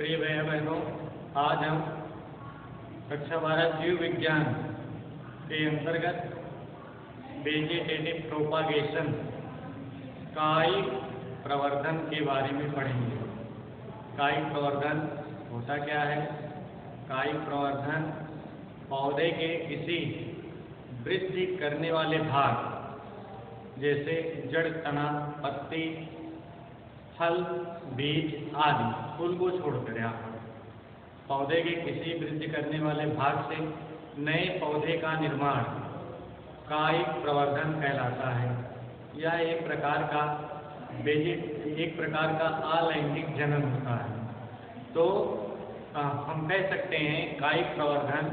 प्रिय भाई बहनों, आज हम कक्षा 12 जीव विज्ञान के अंतर्गत वेजिटेटिव प्रोपागेशन कायिक प्रवर्धन के बारे में पढ़ेंगे। कायिक प्रवर्धन होता क्या है? कायिक प्रवर्धन पौधे के किसी वृद्धि करने वाले भाग जैसे जड़, तना, पत्ती, फल, बीज आदि, फूल को छोड़कर यहाँ पौधे के किसी वृद्धि करने वाले भाग से नए पौधे का निर्माण कायिक प्रवर्धन कहलाता है। यह एक प्रकार का अलैंगिक जनन होता है। तो हम कह सकते हैं कायिक प्रवर्धन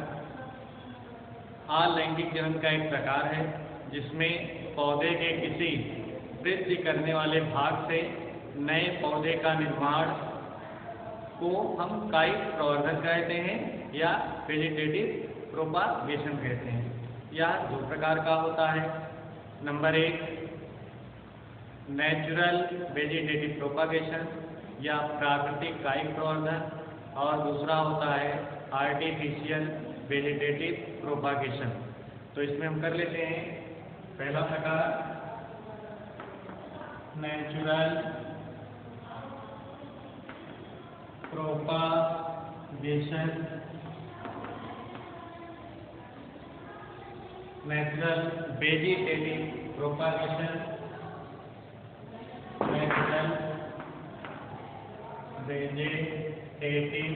अलैंगिक जनन का एक प्रकार है, जिसमें पौधे के किसी वृद्धि करने वाले भाग से नए पौधे का निर्माण को हम कायिक प्रवर्धन कहते हैं या वेजिटेटिव प्रोपागेशन कहते हैं। यह दो प्रकार का होता है। नंबर 1 नेचुरल वेजिटेटिव प्रोपागेशन या प्राकृतिक कायिक प्रवर्धन, और दूसरा होता है आर्टिफिशियल वेजिटेटिव प्रोपागेशन। तो इसमें हम कर लेते हैं। पहला प्रकार natural propagation, natural vegetative propagation, natural vegetative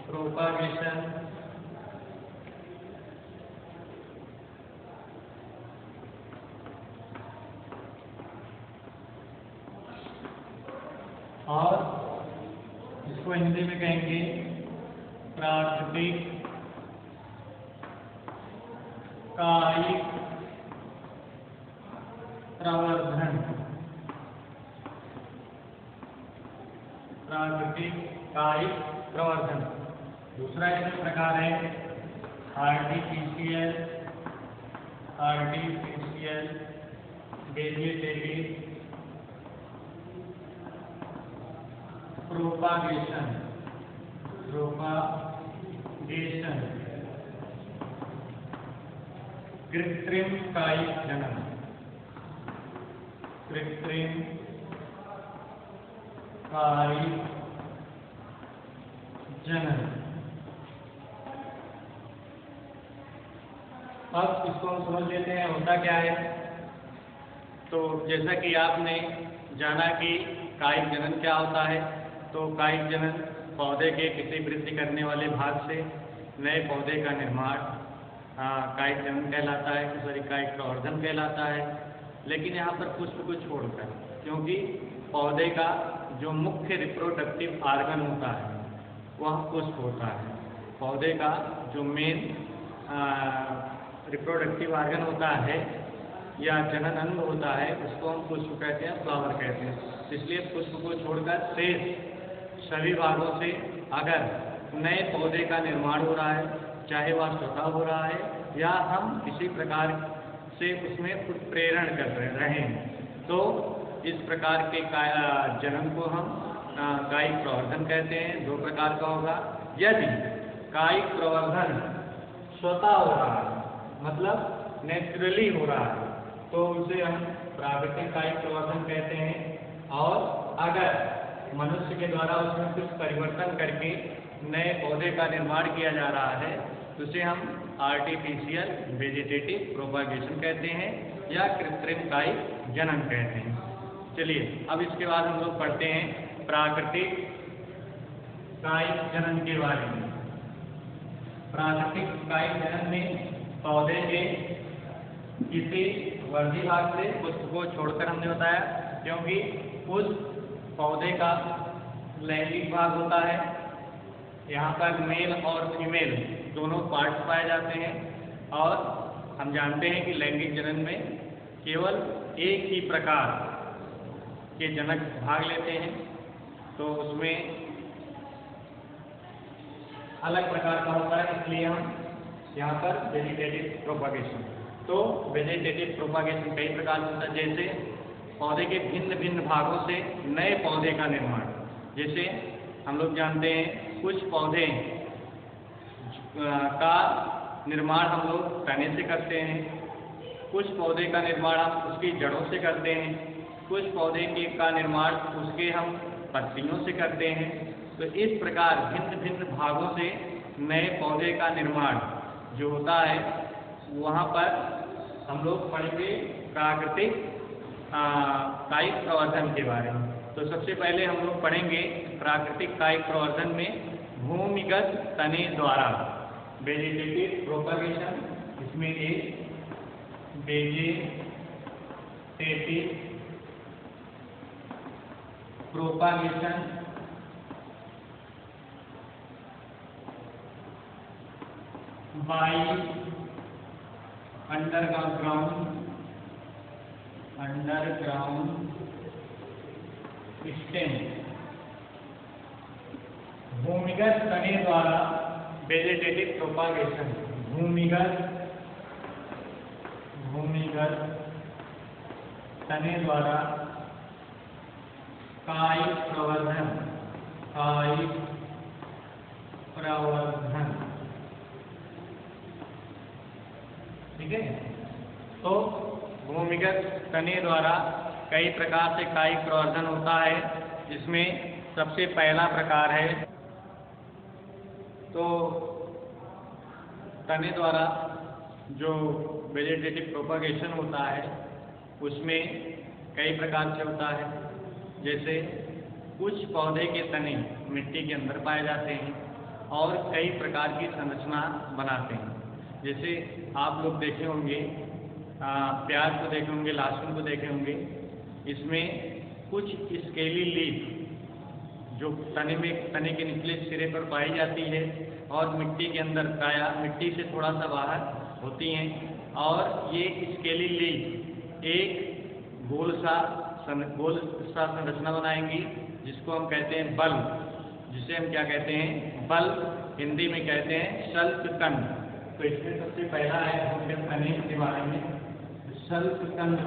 propagation, और इसको हिंदी में कहेंगे प्राकृतिक कायिक प्रवर्धन। प्राकृतिक कायिक प्रवर्धन। दूसरा इसका प्रकार है आर्टिफिशियल वेजिटेटिव प्रोपागेशन। कृत्रिम कायिक जनन। कृत्रिम कायिक जनन। अब इसको हम समझ लेते हैं होता क्या है। तो जैसा कि आपने जाना कि कायिक जनन क्या होता है, तो कायिक जनन पौधे के किसी वृद्धि करने वाले भाग से नए पौधे का निर्माण कायिक जनन कहलाता है, कायिक प्रवर्धन कहलाता है। लेकिन यहाँ पर पुष्प को छोड़कर, क्योंकि पौधे का जो मुख्य रिप्रोडक्टिव आर्गन होता है वह पुष्प होता है। पौधे का जो मेन रिप्रोडक्टिव आर्गन होता है या जनन अंग होता है, उसको हम पुष्प कहते हैं, फ्लावर कहते हैं। इसलिए पुष्प को छोड़कर शेष सभी भागों से अगर नए पौधे का निर्माण हो रहा है, चाहे वह स्वतः हो रहा है या हम किसी प्रकार से उसमें उत्प्रेरण कर रहे हैं, तो इस प्रकार के जनन को हम कायिक प्रवर्धन कहते हैं। दो प्रकार का होगा। यदि कायिक प्रवर्धन स्वतः हो रहा है, मतलब नेचुरली हो रहा है, तो उसे हम प्राकृतिक कायिक प्रवर्धन कहते हैं। और अगर मनुष्य के द्वारा उसमें कुछ परिवर्तन करके नए पौधे का निर्माण किया जा रहा है, तो उसे हम आर्टिफिशियल वेजिटेटिव प्रोपागेशन कहते हैं या कृत्रिम कायिक जनन कहते हैं। चलिए अब इसके बाद हम लोग पढ़ते हैं प्राकृतिक कायिक जनन के बारे में। प्राकृतिक कायिक जनन में पौधे के किसी वर्धी भाग से पुष्प को छोड़कर हमने बताया, क्योंकि पुष्प पौधे का लैंगिक भाग होता है। यहाँ पर मेल और फीमेल दोनों पार्ट्स पाए जाते हैं, और हम जानते हैं कि लैंगिक जनन में केवल एक ही प्रकार के जनक भाग लेते हैं, तो उसमें अलग प्रकार का होता है। इसलिए हम यहाँ पर वेजिटेटिव प्रोपागेशन, तो वेजिटेटिव प्रोपागेशन कई प्रकार होता है, जैसे पौधे के भिन्न भिन्न भागों से नए पौधे का निर्माण। जैसे हम लोग जानते हैं कुछ पौधे का निर्माण हम लोग तने से करते हैं, कुछ पौधे का निर्माण हम उसकी जड़ों से करते हैं, कुछ पौधे का निर्माण उसके हम पत्तियों से करते हैं। तो इस प्रकार भिन्न भिन्न भागों से नए पौधे का निर्माण जो होता है, वहाँ पर हम लोग पढ़ेंगे प्राकृतिक कायिक प्रवर्धन के बारे में। तो सबसे पहले हम लोग पढ़ेंगे प्राकृतिक कायिक प्रवर्धन में भूमिगत तने द्वारा वेजिटेटिव प्रोपगेशन। इसमें एक vegetative propagation by underground stem. भूमिगत तने द्वारा वेजिटेटिव प्रोपगेशन, भूमिगत तने द्वारा कायिक प्रवर्धन, ठीक है। तो भूमिगत तने द्वारा कई प्रकार से कायिक प्रवर्धन होता है, जिसमें सबसे पहला प्रकार है, तो तने द्वारा जो वेजिटेटिव प्रोपगेशन होता है उसमें कई प्रकार से होता है। जैसे कुछ पौधे के तने मिट्टी के अंदर पाए जाते हैं और कई प्रकार की संरचना बनाते हैं। जैसे आप लोग देखे होंगे, प्याज को देखे होंगे, लहसुन को देखे होंगे, इसमें कुछ स्केली लीफ जो तने के निचले सिरे पर पाई जाती है और मिट्टी के अंदर मिट्टी से थोड़ा सा बाहर होती हैं, और ये स्केली लीफ एक गोल सा संरचना बनाएंगी, जिसको हम कहते हैं बल्ब, जिसे हम क्या कहते हैं, बल्ब, हिंदी में कहते हैं शल्ककंद। तो इसमें सबसे पहला है भूमिगत तने के बारे में, शल्ककंद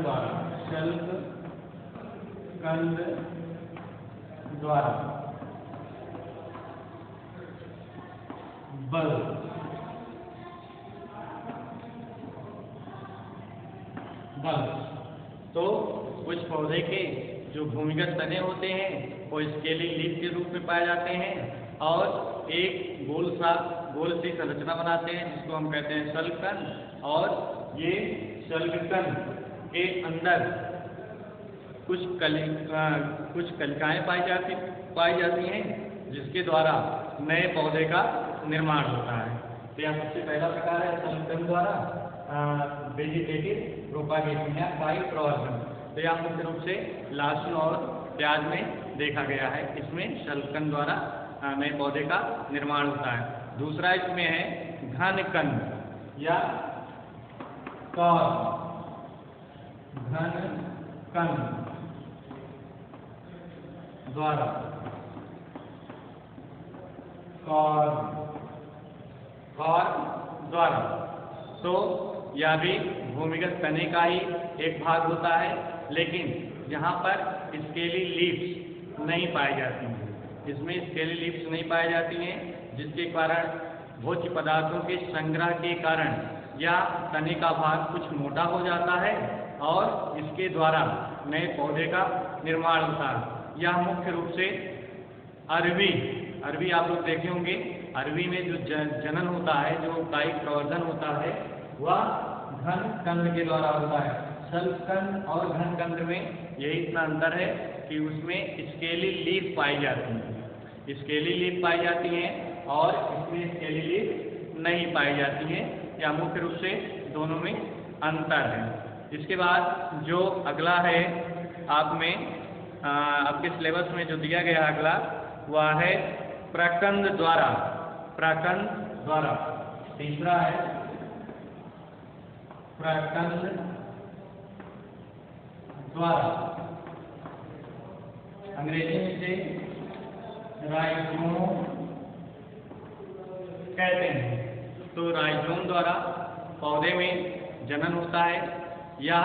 द्वारा बल्ब। तो कुछ पौधे के जो भूमिगत तने होते हैं वो स्केली लीफ के रूप में पाए जाते हैं और एक गोल सी संरचना बनाते हैं, जिसको हम कहते हैं शल्ककंद। और ये शल्ककंद के अंदर कुछ कलिकाएं पाई जाती हैं, जिसके द्वारा नए पौधे का निर्माण होता है। तो यह सबसे पहला प्रकार है शल्ककंद द्वारा वेजिटेटिव प्रोपगेशन या कायिक प्रवर्धन। तो यह मुख्य रूप से लहसुन और प्याज में देखा गया है। इसमें शल्ककंद द्वारा नए पौधे का निर्माण होता है। दूसरा इसमें है घनकंद या घनकंद द्वारा तो यह भी भूमिगत तने का ही एक भाग होता है, लेकिन यहाँ पर स्केली लीव्स नहीं पाई जाती हैं। इसमें स्केली लीव्स नहीं पाई जाती हैं, जिसके कारण भोज्य पदार्थों के संग्रह के कारण या तने का भाग कुछ मोटा हो जाता है और इसके द्वारा नए पौधे का निर्माण होता है। यह मुख्य रूप से अरबी आप लोग देखे होंगे, अरबी में जो जनन होता है, जो कायिक प्रवर्धन होता है, वह घनकंद के द्वारा होता है। शल्ककंद और घनकंद में यही इतना अंतर है कि उसमें स्केली लीफ पाई जाती है, स्केली लीफ पाई जाती हैं और इसमें स्केली लीफ नहीं पाई जाती है। या मुख्य रूप से दोनों में अंतर है। इसके बाद जो अगला है आपके सिलेबस में जो दिया गया अगला, वह है प्रकंद द्वारा। तीसरा है प्रकंद द्वारा, अंग्रेजी में से राइजोम कहते हैं। तो राइजोम द्वारा पौधे में जनन होता है। यह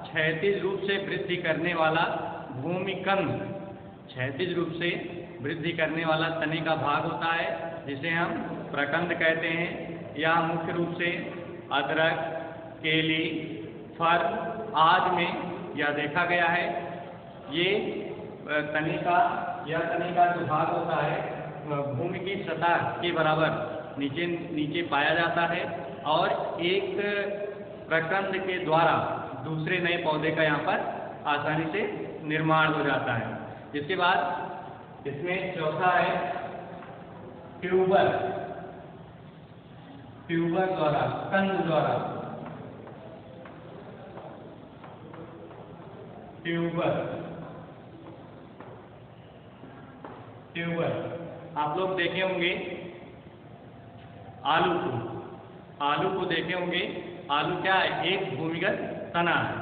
क्षैतिज रूप से वृद्धि करने वाला भूमिकंद, क्षैतिज रूप से वृद्धि करने वाला तने का भाग होता है जिसे हम प्रकंद कहते हैं। यह मुख्य रूप से अदरक, केली, फर आदि में यह देखा गया है। ये तने का जो भाग होता है भूमि की सतह के बराबर नीचे पाया जाता है और एक प्रकंद के द्वारा दूसरे नए पौधे का यहाँ पर आसानी से निर्माण हो जाता है। इसके बाद इसमें चौथा है ट्यूबर द्वारा, कंद द्वारा। ट्यूबर आप लोग देखे होंगे आलू को देखे होंगे। आलू क्या है? एक भूमिगत तना है।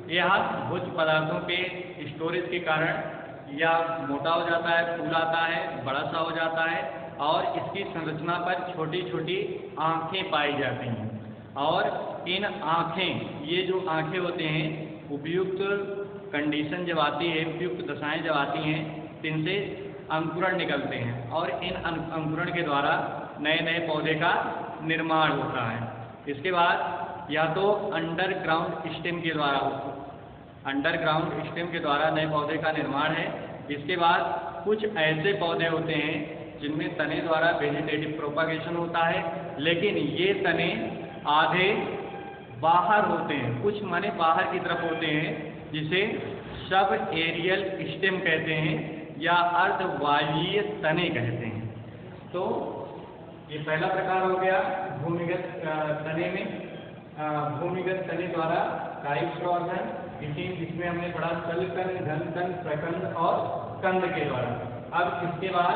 यह भोज्य पदार्थों के स्टोरेज के कारण या मोटा हो जाता है, फूलाता है, बड़ा सा हो जाता है और इसकी संरचना पर छोटी छोटी आँखें पाई जाती हैं। और इन ये जो आँखें होते हैं, उपयुक्त कंडीशन जब आती है, उपयुक्त दशाएं जब आती हैं, इनसे अंकुरण निकलते हैं और इन अंकुरण के द्वारा नए नए पौधे का निर्माण होता है। इसके बाद या तो अंडरग्राउंड स्टेम के द्वारा नए पौधे का निर्माण है। इसके बाद कुछ ऐसे पौधे होते हैं जिनमें तने द्वारा वेजिटेटिव प्रोपागेशन होता है, लेकिन ये तने आधे बाहर होते हैं, कुछ माने बाहर की तरफ होते हैं, जिसे सब एरियल स्टेम कहते हैं या अर्धवायवीय तने कहते हैं। तो ये पहला प्रकार हो गया भूमिगत तने में, भूमिगत तने द्वारा कायिक प्रवर्धन। इसमें हमने पढ़ा तलकंद, घनकंद, प्रकंद और कंद के द्वारा। अब इसके बाद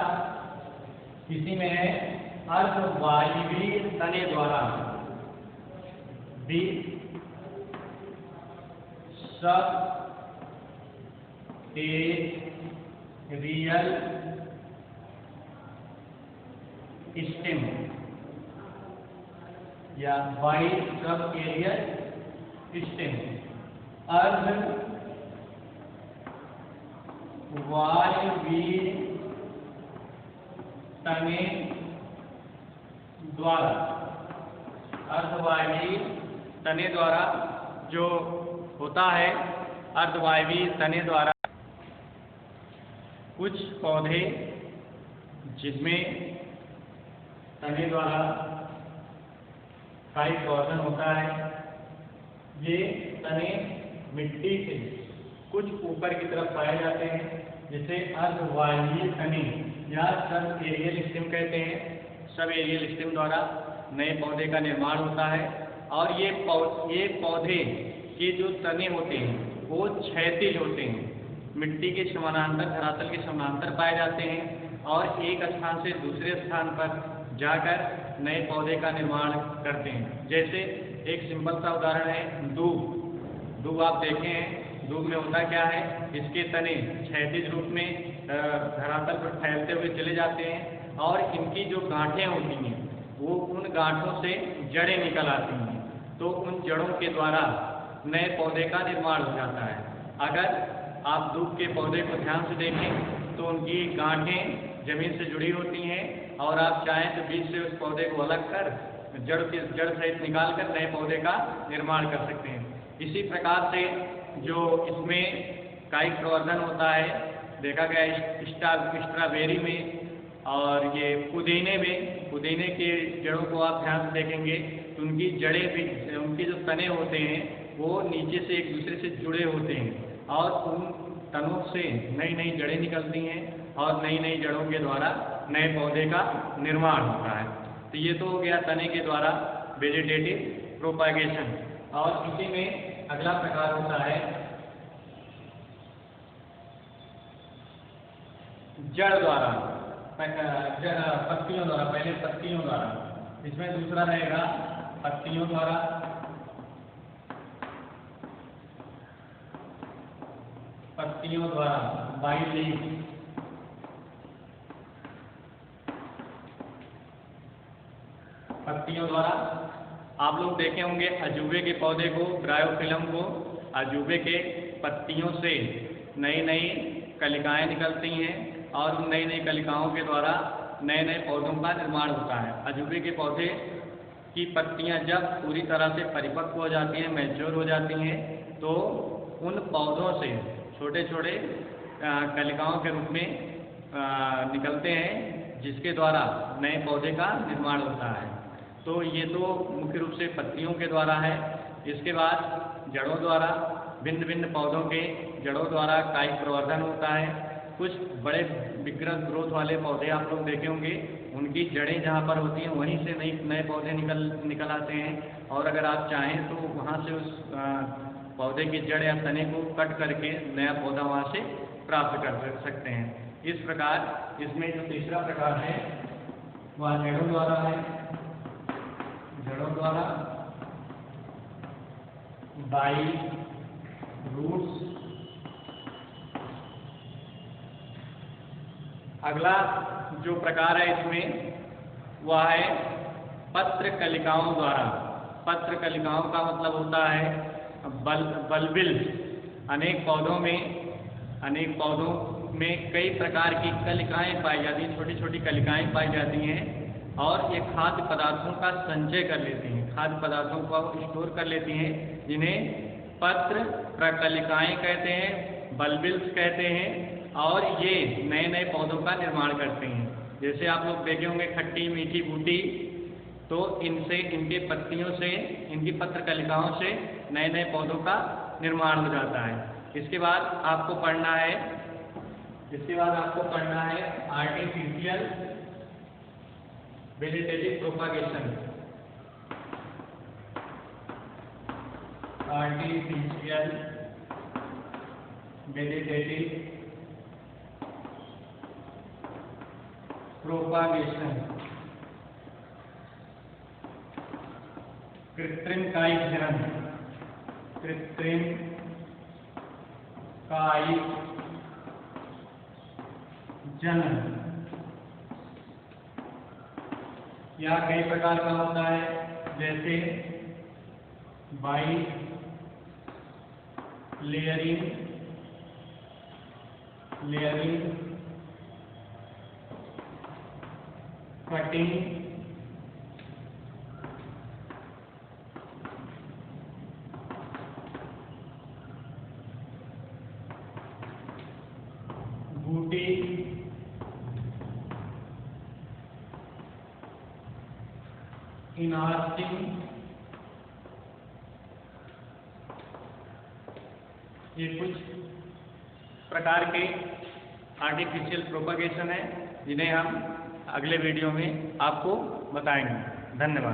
इसी में है अर्धवायवीय तने द्वारा भी सब एरियल स्टेम या बाई सब एरियल स्टेम अर्धवायवीय तने द्वारा, अर्धवायवीय तने द्वारा जो होता है, अर्धवायवीय तने द्वारा कुछ पौधे जिसमें तने द्वारा कायिक प्रवर्धन होता है, ये तने मिट्टी से कुछ ऊपर की तरफ पाए जाते हैं, जिसे अर्धवायवीय तने या सब एरियल स्टेम कहते हैं। सब एरियल स्टेम द्वारा नए पौधे का निर्माण होता है और ये पौधे के जो तने होते हैं वो क्षैतिज होते हैं, मिट्टी के समानांतर, धरातल के समानांतर पाए जाते हैं और एक स्थान से दूसरे स्थान पर जाकर नए पौधे का निर्माण करते हैं। जैसे एक सिंपल सा उदाहरण है दूब आप देखे हैं। दूब में होता क्या है? इसके तने क्षैतिज रूप में धरातल पर फैलते हुए चले जाते हैं और इनकी जो गांठें होती हैं वो उन गांठों से जड़ें निकल आती हैं, तो उन जड़ों के द्वारा नए पौधे का निर्माण हो जाता है। अगर आप दूब के पौधे को ध्यान से देखें तो उनकी गांठें जमीन से जुड़ी होती हैं और आप चाहें तो बीच से उस पौधे को अलग कर जड़ सहित निकाल कर नए पौधे का निर्माण कर सकते हैं। इसी प्रकार से जो इसमें कायिक प्रवर्धन होता है, देखा गया स्ट्रॉबेरी में और ये पुदीने के जड़ों को आप ध्यान से देखेंगे तो उनकी जड़ें भी, उनके जो तने होते हैं वो नीचे से एक दूसरे से जुड़े होते हैं और उन तनों से नई नई जड़ें निकलती हैं और नई नई जड़ों के द्वारा नए पौधे का निर्माण होता है। तो ये तो हो गया तने के द्वारा वेजिटेटिव प्रोपागेशन। और इसी में अगला प्रकार होता है जड़ द्वारा, पत्तियों द्वारा। पहले पत्तियों द्वारा, इसमें दूसरा रहेगा पत्तियों द्वारा। पत्तियों द्वारा बाई लीफ, पत्तियों द्वारा आप लोग देखे होंगे अजूबे के पौधे को, ब्रायोफिलम को, अजूबे के पत्तियों से नई नई कलिकाएं निकलती हैं और उन नई नई कलिकाओं के द्वारा नए नए पौधों का निर्माण होता है। अजूबे के पौधे की पत्तियां जब पूरी तरह से परिपक्व हो जाती हैं, मैच्योर हो जाती हैं, तो उन पौधों से छोटे छोटे कलिकाओं के रूप में निकलते हैं, जिसके द्वारा नए पौधे का निर्माण होता है। तो ये तो मुख्य रूप से पत्तियों के द्वारा है। इसके बाद जड़ों द्वारा, भिन्न भिन्न पौधों के जड़ों द्वारा कायिक प्रवर्धन होता है। कुछ बड़े विकृत ग्रोथ वाले पौधे आप लोग देखे होंगे, उनकी जड़ें जहाँ पर होती हैं वहीं से नए पौधे निकल आते हैं, और अगर आप चाहें तो वहाँ से उस पौधे की जड़ या तने को कट करके नया पौधा वहाँ से प्राप्त कर सकते हैं। इस प्रकार इसमें जो तीसरा प्रकार है वह जड़ों द्वारा है। जड़ों द्वारा बाई रूट्स। अगला जो प्रकार है इसमें वह है पत्र कलिकाओं द्वारा। पत्र कलिकाओं का मतलब होता है बल्बिल्स। अनेक पौधों में कई प्रकार की कलिकाएं पाई जाती हैं, छोटी छोटी कलिकाएं पाई जाती हैं, और ये खाद्य पदार्थों का संचय कर लेती हैं, खाद्य पदार्थों को स्टोर कर लेती हैं, जिन्हें पत्र प्रकलिकाएं कहते हैं, बल्बिल्स कहते हैं, और ये नए नए पौधों का निर्माण करते हैं। जैसे आप लोग देखे होंगे खट्टी मीठी बूटी, तो इनसे, इनके पत्तियों से, इनकी पत्र कलिकाओं से नए नए पौधों का निर्माण हो जाता है। इसके बाद आपको पढ़ना है artificial vegetative propagation. Artificial vegetative propagation, कृत्रिम कायिक जनन। कृत्रिम कायिक जनन यह कई प्रकार का होता है, जैसे बाई लेयरिंग, कटिंग, बूटी, इनार्टिंग। ये कुछ प्रकार के आर्टिफिशियल प्रोपगेशन है, जिन्हें हम अगले वीडियो में आपको बताएंगे। धन्यवाद।